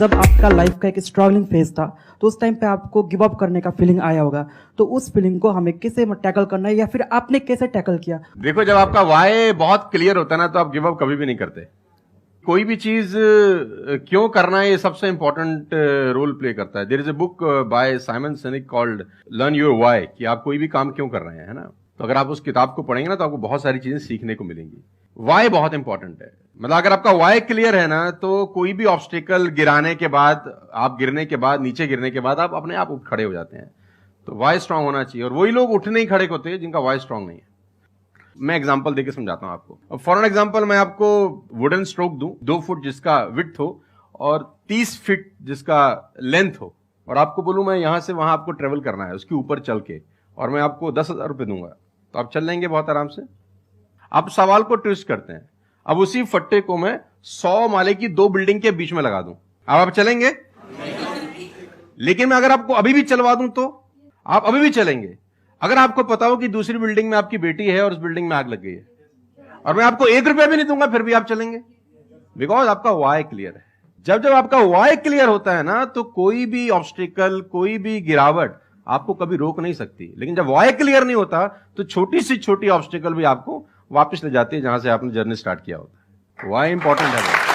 जब आपका लाइफ का एक स्ट्रगलिंग फेज था तो उस टाइम पे आपको गिव अप करने का फीलिंग आया होगा, तो उस फीलिंग को हमें कैसे टैकल करना है या फिर आपने कैसे टैकल किया? देखो, जब आपका वाई बहुत क्लियर होता है ना, तो आप गिव अप कभी भी नहीं करते। कोई भी चीज क्यों करना है, ये सबसे इंपॉर्टेंट रोल प्ले करता है। There is a book by Simon Sinek called learn your why, कि आप कोई भी काम क्यों कर रहे हैं, है ना। तो अगर आप उस किताब को पढ़ेंगे ना, तो आपको बहुत सारी चीजें सीखने को मिलेंगी। वाई बहुत इंपॉर्टेंट है। मतलब अगर आपका वाई क्लियर है ना, तो कोई भी ऑब्स्टिकल गिराने के बाद, आप गिरने के बाद, नीचे गिरने के बाद आप अपने आप उठ खड़े हो जाते हैं। तो वाई स्ट्रांग होना चाहिए, और वही लोग उठने ही खड़े होते हैं जिनका वाई स्ट्रांग नहीं है। मैं एग्जांपल देके समझाता हूं आपको। फॉर एन एग्जांपल, मैं आपको वुडन स्ट्रोक दूं, 2 फुट जिसका विड्थ हो और 30 फीट जिसका लेंथ हो, और आपको बोलूं मैं यहां से वहां आपको ट्रेवल करना है उसके ऊपर चल के, और मैं आपको 10,000 रुपए दूंगा, तो आप चल लेंगे बहुत आराम से। आप सवाल को ट्विस्ट करते हैं। अब उसी फट्टे को मैं 100 माले की 2 बिल्डिंग के बीच में लगा दूं, अब आप चलेंगे? लेकिन मैं अगर आपको अभी भी चलवा दूं तो आप अभी भी चलेंगे। अगर आपको पता हो कि दूसरी बिल्डिंग में आपकी बेटी है और उस बिल्डिंग में आग लग गई है, और मैं आपको 1 रुपया भी नहीं दूंगा, फिर भी आप चलेंगे? बिकॉज आपका वाई क्लियर है। जब जब आपका वाई क्लियर होता है ना, तो कोई भी ऑब्स्टिकल, कोई भी गिरावट आपको कभी रोक नहीं सकती। लेकिन जब वाई क्लियर नहीं होता, तो छोटी सी छोटी ऑब्स्टिकल भी आपको वापस ले जाती है जहां से आपने जर्नी स्टार्ट किया होता है। वाई इंपॉर्टेंट है।